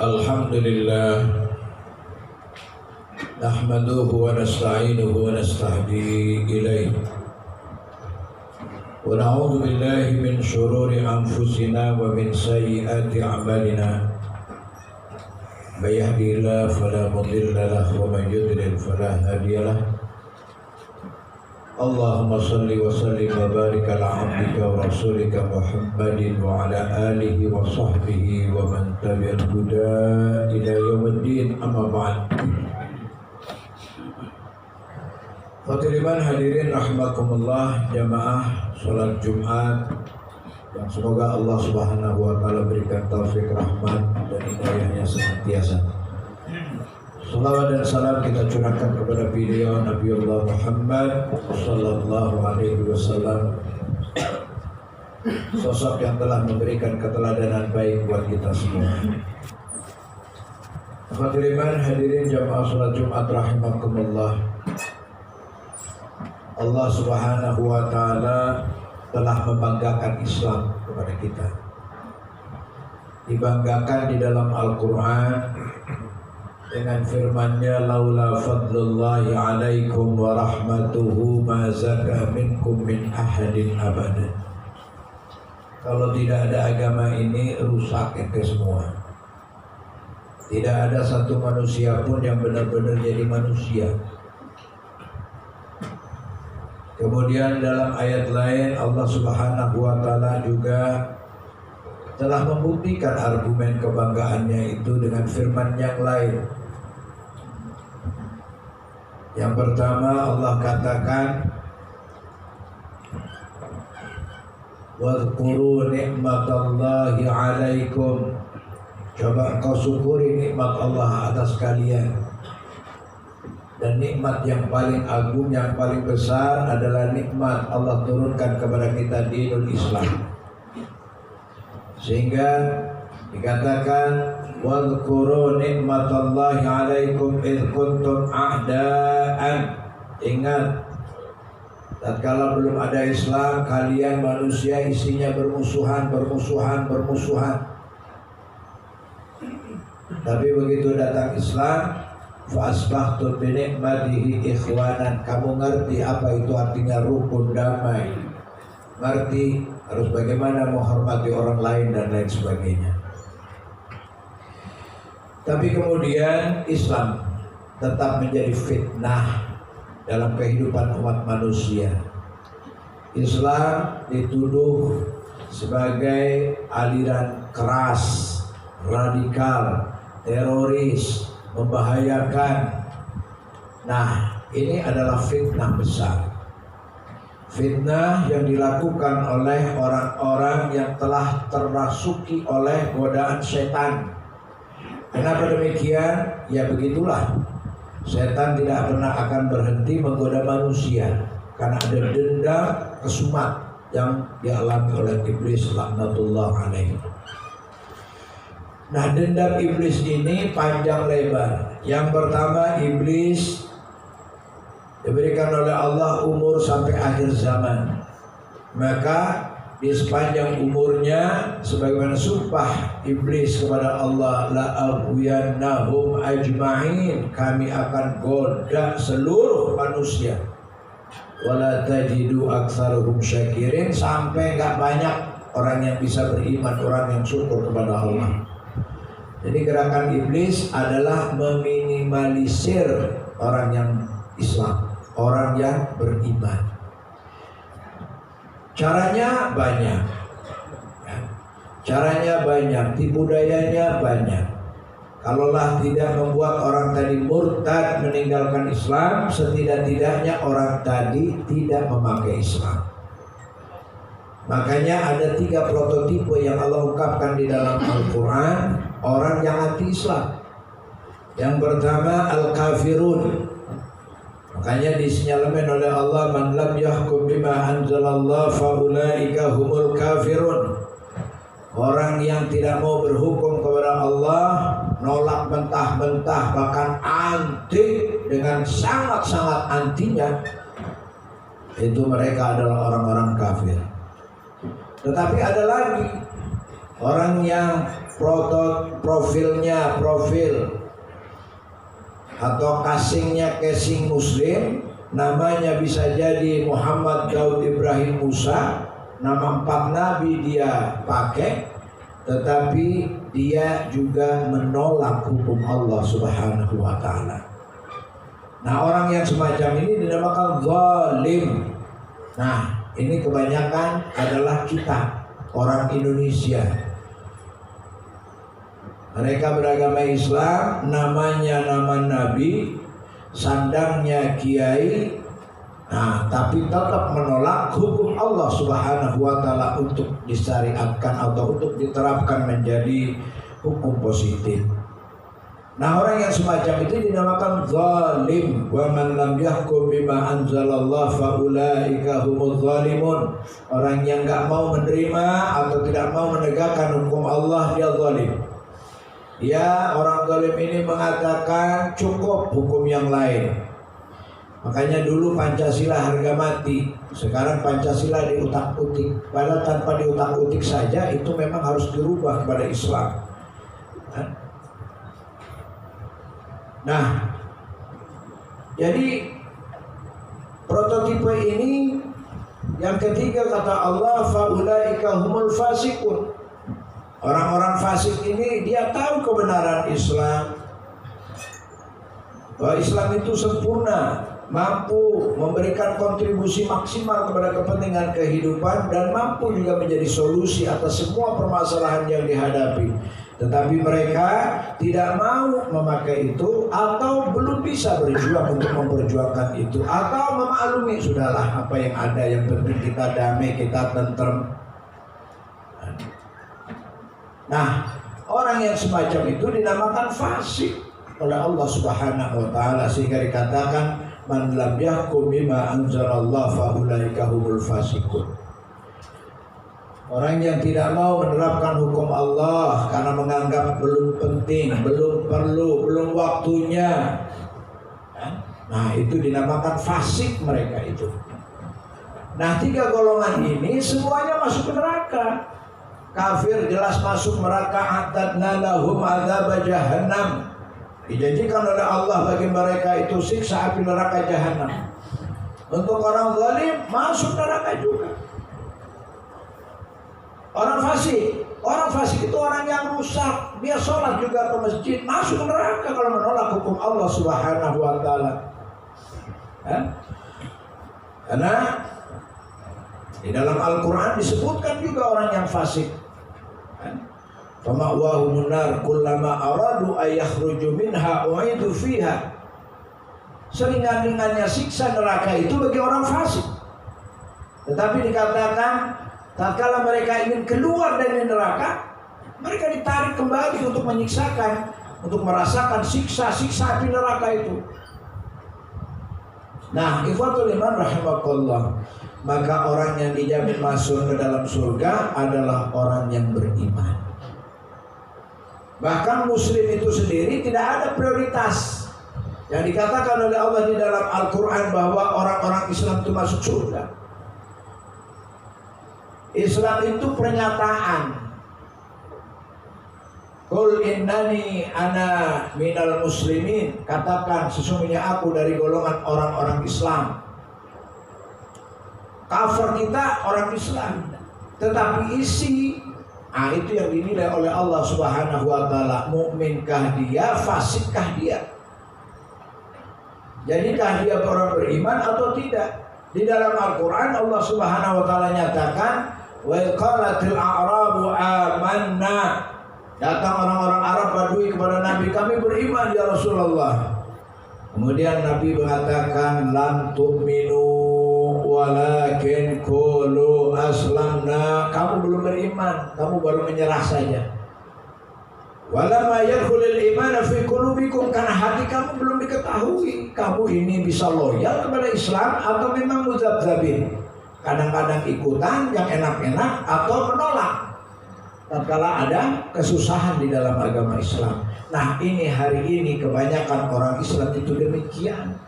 Alhamdulillah nahmaduhu wa nasta'inuhu wa nastahdi ilayhi wa na'udzu billahi min shururi anfusina wa min sayyiati a'malina may yahdihillahu fala mudilla lahu wa may yudlil fala hadiya lahu. Allahumma salli wa sallim wa barik ala abdika wa rasulika Muhammadin wa ala alihi wa sahbihi wa man tabi'al huda ila yaumiddin, amma ba'd. Hadirin hadirin rahimakumullah, jamaah salat Jumat yang semoga Allah Subhanahu wa taala berikan taufik, rahmat dan hidayahnya senantiasa. Salawat dan salam kita curahkan kepada beliau Nabiullah Muhammad sallallahu alaihi wasallam, sosok yang telah memberikan keteladanan baik buat kita semua. Hadirin hadirin jamaah salat Jumat rahimakumullah. Allah Subhanahu wa taala telah membanggakan Islam kepada kita. Dibanggakan di dalam Al-Qur'an dengan firman-Nya, laula fadlullahi alaikum wa rahmatuhu ma zaka minkum min ahadin abadan. Kalau tidak ada agama ini, rusak itu semua. Tidak ada satu manusia pun yang benar-benar jadi manusia. Kemudian dalam ayat lain Allah Subhanahu wa taala juga telah membuktikan argumen kebanggaannya itu dengan firman yang lain. Yang pertama Allah katakan, wadhkuru ni'matallahi alaikum. Coba kau syukuri nikmat Allah atas kalian. Dan nikmat yang paling agung, yang paling besar adalah nikmat Allah turunkan kepada kita dinul Islam. Sehingga dikatakan, wadhkuru ni'matallahi alaikum idh kuntum a'da'an. Ingat, tatkala belum ada Islam, kalian manusia isinya bermusuhan. Tapi begitu datang Islam, fa asbahtum bi ni'matihi ikhwanan. Kamu ngerti apa itu artinya rukun damai, ngerti harus bagaimana menghormati orang lain dan lain sebagainya. Tapi kemudian Islam tetap menjadi fitnah dalam kehidupan umat manusia. Islam dituduh sebagai aliran keras, radikal, teroris, membahayakan. Nah, ini adalah fitnah besar. Fitnah yang dilakukan oleh orang-orang yang telah terrasuki oleh godaan setan. Kenapa demikian? Ya begitulah. Setan tidak pernah akan berhenti menggoda manusia karena ada dendam kesumat yang dialami oleh iblis laknatullah alaihi. Nah, dendam iblis ini panjang lebar. Yang pertama, iblis diberikan oleh Allah umur sampai akhir zaman. Maka di sepanjang umurnya, sebagaimana sumpah iblis kepada Allah, la aghwiyannahum ajma'in, kami akan goda seluruh manusia, wala tajidu aktsaruhum syakirin, sampai enggak banyak orang yang bisa beriman, orang yang syukur kepada Allah. Jadi gerakan iblis adalah meminimalisir orang yang Islam, orang yang beriman. Caranya banyak, tipu dayanya banyak. Kalaulah tidak membuat orang tadi murtad meninggalkan Islam, setidak-tidaknya orang tadi tidak memakai Islam. Makanya ada 3 prototipe yang Allah ungkapkan di dalam Al-Quran orang yang anti-Islam. Yang pertama, al-kafirun. Makanya disenyalakan oleh Allah, man lam yahkum bima anzalallah fa ulaika humul kafirun. Orang yang tidak mau berhukum kepada Allah, nolak mentah-mentah, bahkan anti dengan sangat-sangat antinya, itu mereka adalah orang-orang kafir. Tetapi ada lagi Orang yang profil atau casing muslim, namanya bisa jadi Muhammad Daud Ibrahim Musa, nama 4 nabi dia pakai, tetapi dia juga menolak hukum Allah Subhanahu wa taala. Nah, orang yang semacam ini dinamakan zalim. Nah, ini kebanyakan adalah kita, orang Indonesia. Mereka beragama Islam, namanya nama nabi, sandangnya kiai, nah tapi tetap menolak hukum Allah Subhanahu wa taala untuk disyariatkan atau untuk diterapkan menjadi hukum positif. Nah, orang yang semacam itu dinamakan zalim. Wa man lam yahkum bima anzalallah fa ulaika humuz zalimun. Orang yang enggak mau menerima atau tidak mau menegakkan hukum Allah, dia zalim. Ya, orang zalim ini mengatakan cukup hukum yang lain. Makanya dulu Pancasila harga mati, sekarang Pancasila diutak-utik. Padahal tanpa diutak-utik saja itu memang harus dirubah kepada Islam. Nah, jadi prototipe ini yang ketiga kata Allah, faulaika humul fasikun. Orang-orang fasik ini dia tahu kebenaran Islam, bahwa Islam itu sempurna, mampu memberikan kontribusi maksimal kepada kepentingan kehidupan dan mampu juga menjadi solusi atas semua permasalahan yang dihadapi. Tetapi mereka tidak mau memakai itu atau belum bisa berjuang untuk memperjuangkan itu, atau memaklumi sudahlah apa yang ada, yang penting kita damai, kita tentrem. Nah, orang yang semacam itu dinamakan fasik oleh Allah Subhanahu wa taala, sehingga dikatakan man lam yahkum bima anzalallah fa ulaika humul fasikun. Orang yang tidak mau menerapkan hukum Allah karena menganggap belum penting, belum perlu, belum waktunya. Nah, itu dinamakan fasik mereka itu. Nah, 3 golongan ini semuanya masuk ke neraka. Kafir jelas masuk neraka, a'tadna lahum adzab jahannam. Dijanjikan oleh Allah bagi mereka itu siksa api neraka jahanam. Untuk orang zalim masuk neraka juga. Orang fasik itu orang yang rusak. Dia sholat juga ke masjid, masuk neraka kalau menolak hukum Allah Subhanahu wa taala. Karena di dalam Al-Quran disebutkan juga orang yang fasik. Fama'wahumun nar kullama aradu ayakhruju minha u'idu fiha. Seringan-ringannya siksa neraka itu bagi orang fasik. Tetapi dikatakan tatkala mereka ingin keluar dari neraka, mereka ditarik kembali untuk menyiksakan, untuk merasakan siksa-siksa api neraka itu. Nah, ikhwatul iman rahimakumullah, maka orang yang dijamin masuk ke dalam surga adalah orang yang beriman. Bahkan muslim itu sendiri tidak ada prioritas. Yang dikatakan oleh Allah di dalam Al-Quran bahwa orang-orang Islam itu masuk surga. Islam itu pernyataan. Qul innani ana minal muslimin. Katakan sesungguhnya aku dari golongan orang-orang Islam. Cover kita orang Islam, tetapi isi, itu yang dinilai oleh Allah Subhanahu wa taala, mukminkah dia, fasikkah dia. Jadikah dia orang beriman atau tidak? Di dalam Al-Quran Allah Subhanahu wa taala nyatakan, wa qalatil a'rabu amanna. Datang orang-orang Arab Badui kepada Nabi, kami beriman ya Rasulullah. Kemudian Nabi mengatakan, lam tu'minu walakin qulu aslamna. Kamu belum beriman, kamu baru menyerah saja. Walamma yadkhulul iman fi qulubikum, karena hati kamu belum diketahui kamu ini bisa loyal kepada Islam atau memang mudzabdzabin, kadang-kadang ikutan yang enak-enak atau menolak tatkala ada kesusahan di dalam agama Islam. Nah, ini hari ini kebanyakan orang Islam itu demikian.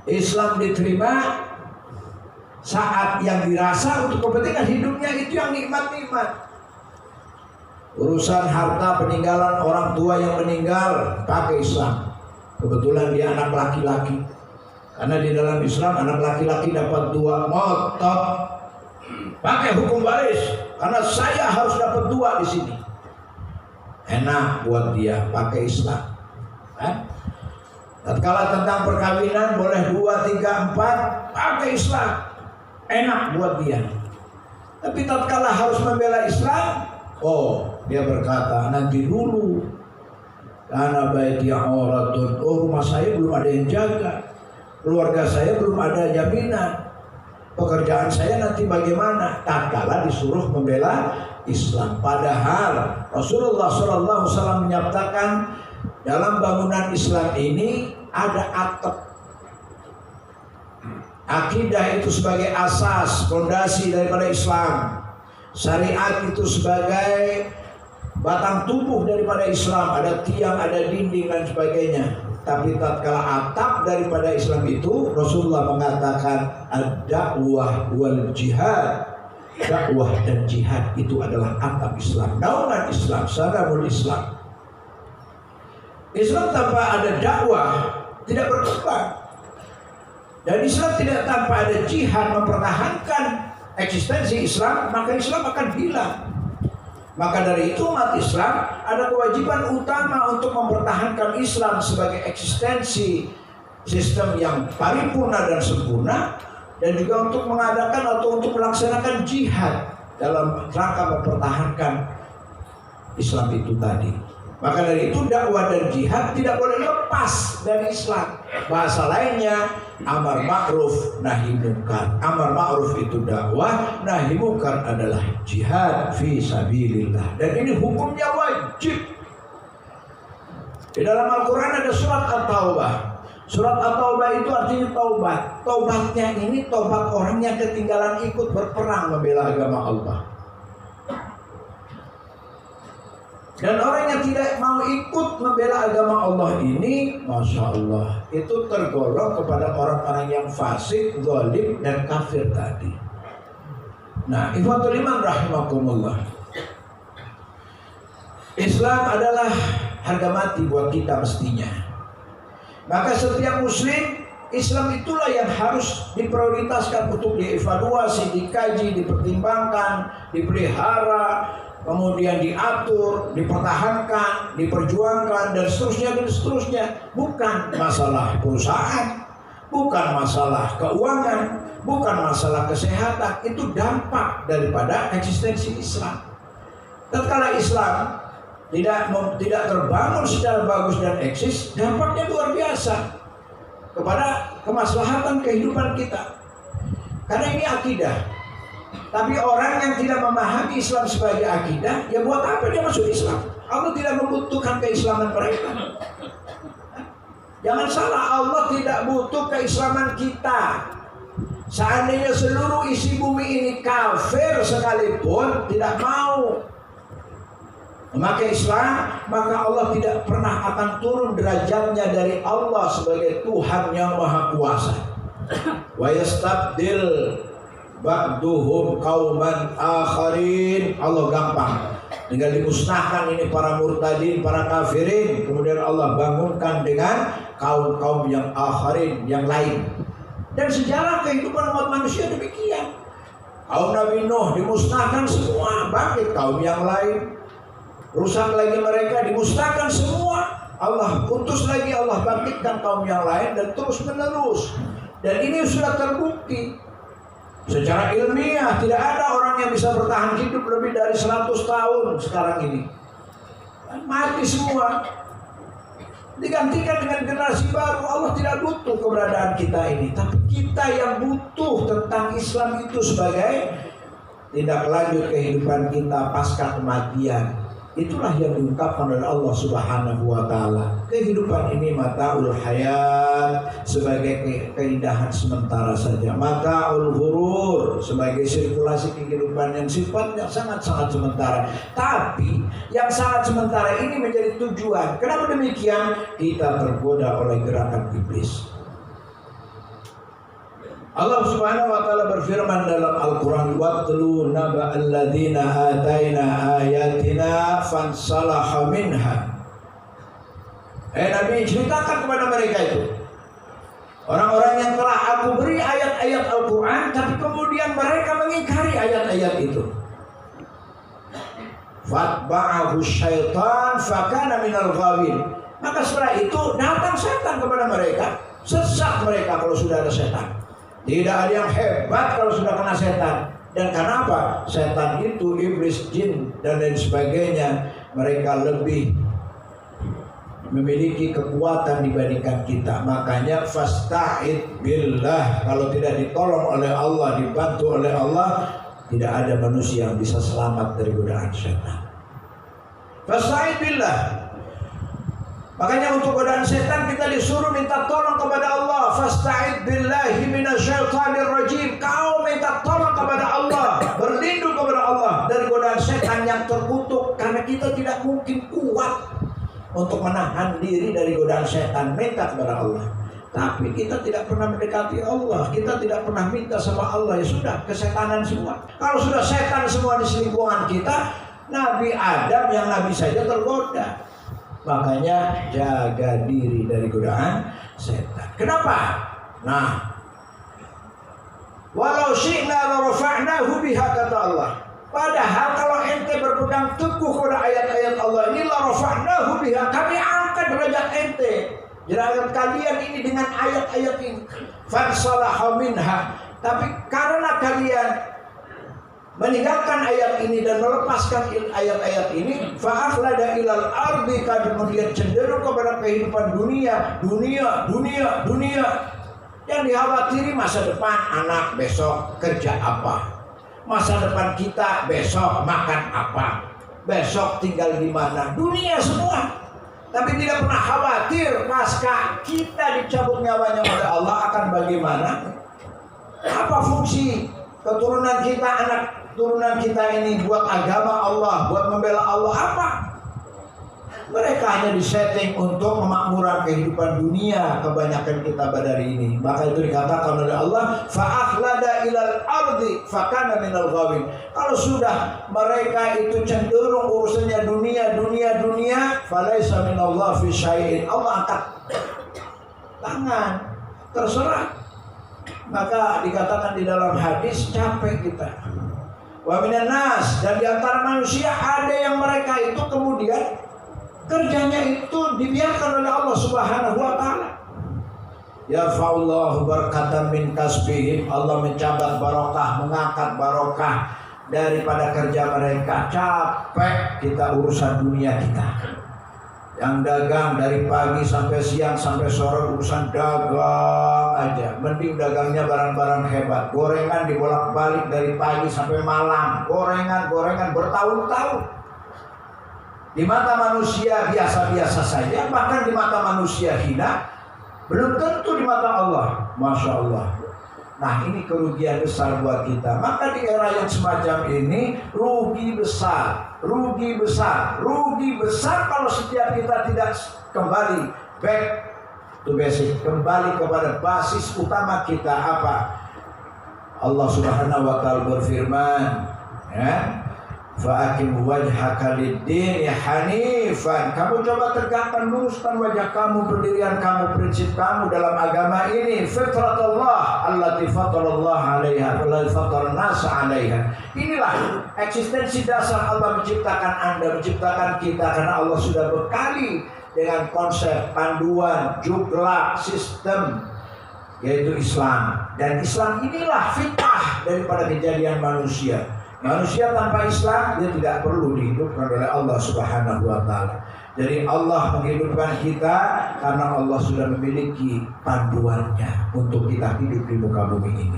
Islam diterima saat yang dirasa untuk kepentingan hidupnya itu yang nikmat-nikmat. Urusan harta peninggalan orang tua yang meninggal, pakai Islam. Kebetulan dia anak laki-laki. Karena di dalam Islam anak laki-laki dapat 2 motor. Pakai hukum waris. Karena saya harus dapat 2 di sini. Enak buat dia pakai Islam. Tatkala tentang perkawinan boleh 2, 3, 4 pakai Islam. Enak buat dia. Tapi tatkala harus membela Islam, dia berkata, nanti dulu, karena baiti auratun, rumah saya belum ada yang jaga, keluarga saya belum ada jaminan, pekerjaan saya nanti bagaimana? Tatkala disuruh membela Islam. Padahal Rasulullah SAW menyatakan dalam bangunan Islam ini ada atap. Akidah itu sebagai asas, fondasi daripada Islam. Syariat itu sebagai batang tubuh daripada Islam. Ada tiang, ada dinding dan sebagainya. Tapi tatkala atap daripada Islam itu, Rasulullah mengatakan ad-da'wah wal jihad. Dakwah dan jihad itu adalah atap Islam, naungan Islam, sarabul Islam. Islam tanpa ada dakwah tidak berkembang. Dan Islam tidak tanpa ada jihad mempertahankan eksistensi Islam, maka Islam akan hilang. Maka dari itu umat Islam ada kewajiban utama untuk mempertahankan Islam sebagai eksistensi sistem yang paripurna dan sempurna, dan juga untuk mengadakan atau untuk melaksanakan jihad dalam rangka mempertahankan Islam itu tadi. Maka dari itu dakwah dan jihad tidak boleh lepas dari Islam. Bahasa lainnya amar ma'ruf nahi munkar. Amar ma'ruf itu dakwah, nahi munkar adalah jihad fi sabilillah. Dan ini hukumnya wajib. Di dalam Al-Quran ada surat At-Taubah. Surat At-Taubah itu artinya taubat. Taubatnya ini taubat orang yang ketinggalan ikut berperang membela agama Allah. Dan orang yang tidak mau ikut membela agama Allah ini, Masya Allah, itu tergolong kepada orang-orang yang fasik, zalim, dan kafir tadi. Nah, ikhwatul iman rahimakumullah, Islam adalah harga mati buat kita mestinya. Maka setiap muslim, Islam itulah yang harus diprioritaskan untuk dievaluasi, dikaji, dipertimbangkan, dipelihara, kemudian diatur, dipertahankan, diperjuangkan, dan seterusnya. Bukan masalah perusahaan, bukan masalah keuangan, bukan masalah kesehatan. Itu dampak daripada eksistensi Islam. Tatkala Islam tidak terbangun secara bagus dan eksis, dampaknya luar biasa kepada kemaslahatan kehidupan kita. Karena ini akidah. Tapi orang yang tidak memahami Islam sebagai akidah, ya buat apa dia masuk Islam? Allah tidak membutuhkan keislaman mereka. Jangan salah, Allah tidak butuh keislaman kita. Seandainya seluruh isi bumi ini kafir sekalipun tidak mau memakai Islam, maka Allah tidak pernah akan turun derajatnya dari Allah sebagai Tuhan yang Maha Kuasa. Wa yastabdil ba'duhum qauman akharin. Allah gampang, tinggal dimusnahkan ini para murtadin, para kafirin, kemudian Allah bangunkan dengan kaum-kaum yang akharin, yang lain. Dan sejarah kehidupan umat manusia demikian. Kaum Nabi Nuh dimusnahkan semua, bangkit kaum yang lain. Rusak lagi mereka, dimusnahkan semua. Allah putus lagi, Allah bangkitkan kaum yang lain, dan terus menerus. Dan ini sudah terbukti secara ilmiah. Tidak ada orang yang bisa bertahan hidup lebih dari 100 tahun sekarang ini. Mati semua, digantikan dengan generasi baru. Allah tidak butuh keberadaan kita ini, tapi kita yang butuh tentang Islam itu sebagai tindak lanjut kehidupan kita pasca kematian. Itulah yang diungkapkan oleh Allah Subhanahu wa Ta'ala. Kehidupan ini mataul hayat, sebagai keindahan sementara saja. Mataul ghurur, sebagai sirkulasi kehidupan yang sifatnya sangat-sangat sementara. Tapi yang sangat sementara ini menjadi tujuan. Kenapa demikian? Kita tergoda oleh gerakan iblis. Allah Subhanahu wa taala berfirman dalam Al-Qur'an, "Watlu naba'al ladzina ataina ayatina fansalaha minha." Nabi ceritakan kepada mereka itu orang-orang yang telah aku beri ayat-ayat Al-Qur'an, tapi kemudian mereka mengingkari ayat-ayat itu. Fatba'ahu syaitan fakana minal ghawin. Maka setelah itu datang setan kepada mereka, sesat mereka kalau sudah ada setan. Tidak ada yang hebat kalau sudah kena setan. Dan karena apa? Setan itu, iblis, jin, dan lain sebagainya, mereka lebih memiliki kekuatan dibandingkan kita. Makanya fasta'id billah. Kalau tidak ditolong oleh Allah, dibantu oleh Allah, tidak ada manusia yang bisa selamat dari godaan setan. Fasta'id billah. Makanya untuk godaan setan kita disuruh minta tolong kepada Allah. Fasta'id billahi minasyaitonir rajim. Kau minta tolong kepada Allah, berlindung kepada Allah dari godaan setan yang terkutuk. Karena kita tidak mungkin kuat untuk menahan diri dari godaan setan. Minta kepada Allah. Tapi kita tidak pernah mendekati Allah. Kita tidak pernah minta sama Allah. Ya sudah, kesetanan semua. Kalau sudah setan semua di lingkungan kita, Nabi Adam yang Nabi saja tergoda. Makanya jaga diri dari godaan setan. Kenapa? Nah, walau syi'na la rafa'nahu biha, kata Allah. Padahal kalau ente berpegang teguh kepada ayat-ayat Allah ini, la rafa'nahu biha, kami angkat derajat ente, derajat kalian ini dengan ayat-ayat ini. Fansalaha minha. Tapi karena kalian meninggalkan ayat ini dan melepaskan ayat-ayat ini, fa'akhlada ilal ardi, kemudian cenderung kepada kehidupan dunia. Yang dikhawatiri masa depan anak besok kerja apa, masa depan kita besok makan apa, besok tinggal di mana, dunia semua. Tapi tidak pernah khawatir pasca kita dicabut nyawanya oleh Allah akan bagaimana, apa fungsi keturunan kita, anak turunan kita ini buat agama Allah, buat membela Allah, apa? Mereka hanya disetting untuk kemakmuran kehidupan dunia. Kebanyakan kita pada hari ini. Maka itu dikatakan oleh Allah, fa'akhlada ilal ardi fakana minal ghawin. Kalau sudah mereka itu cenderung urusannya dunia, falaisa minallah fi syai'in. Allah angkat tangan, terserah. Maka dikatakan di dalam hadis, capek kita. Wa minan nas, dan di antara manusia ada yang mereka itu kemudian kerjanya itu dibiarkan oleh Allah Subhanahu wa taala. Ya fa'allahu barakatan min kasbihim. Allah mencabat barokah, mengangkat barokah daripada kerja mereka. Capek kita urusan dunia kita. Yang dagang dari pagi sampai siang sampai sore urusan dagang aja. Mending dagangnya barang-barang hebat. Gorengan dibolak-balik dari pagi sampai malam. Gorengan bertahun-tahun. Di mata manusia biasa-biasa saja, bahkan di mata manusia hina, belum tentu di mata Allah. Masya Allah. Nah, ini kerugian besar buat kita. Maka di era yang semacam ini rugi besar kalau setiap kita tidak kembali back to basic, kembali kepada basis utama kita. Apa? Allah Subhanahu wa taala berfirman, ya, fa'akim wajhaka lid-din hanifan. Kamu coba tegakkan, luruskan wajah kamu, pendirian kamu, prinsip kamu dalam agama ini. Fitratullah allati fatarallahu 'alaiha wa fatarun nas 'alaiha. Inilah eksistensi dasar Allah menciptakan Anda, menciptakan kita, karena Allah sudah bekali dengan konsep, panduan, jugla, sistem, yaitu Islam. Dan Islam inilah fitrah daripada kejadian manusia. Manusia tanpa Islam dia tidak perlu dihidupkan oleh Allah Subhanahu wa taala. Jadi Allah menghidupkan kita karena Allah sudah memiliki panduannya untuk kita hidup di muka bumi ini.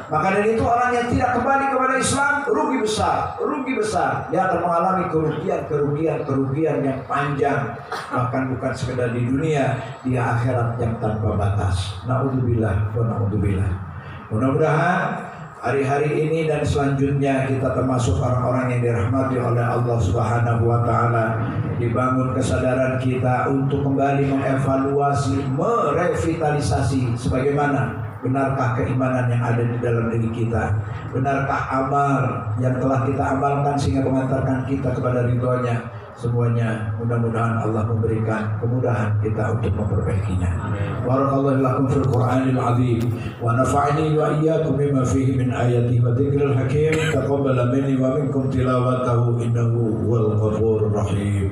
Maka dari itu orang yang tidak kembali kepada Islam rugi besar. Dia akan mengalami kerugian yang panjang, bahkan bukan sekedar di dunia, di akhirat yang tanpa batas. Naudzubillah wa naudzubillah. Mudah-mudahan hari-hari ini dan selanjutnya kita termasuk orang-orang yang dirahmati oleh Allah Subhanahu wa taala. Dibangun kesadaran kita untuk kembali mengevaluasi, merevitalisasi sebagaimana Benarkah keimanan yang ada di dalam diri kita? Benarkah amal yang telah kita amalkan sehingga mengantarkan kita kepada ridhonya? Semuanya mudah-mudahan Allah memberikan kemudahan kita untuk memperbaikinya. Barakallahu lakum fil Qur'anil azim wa nafa'ani wa iyyakum bima fihi min ayati wa dzikril hakim. Taqabbal minni wa minkum tilawatahu innahu huwal ghafurur rahim.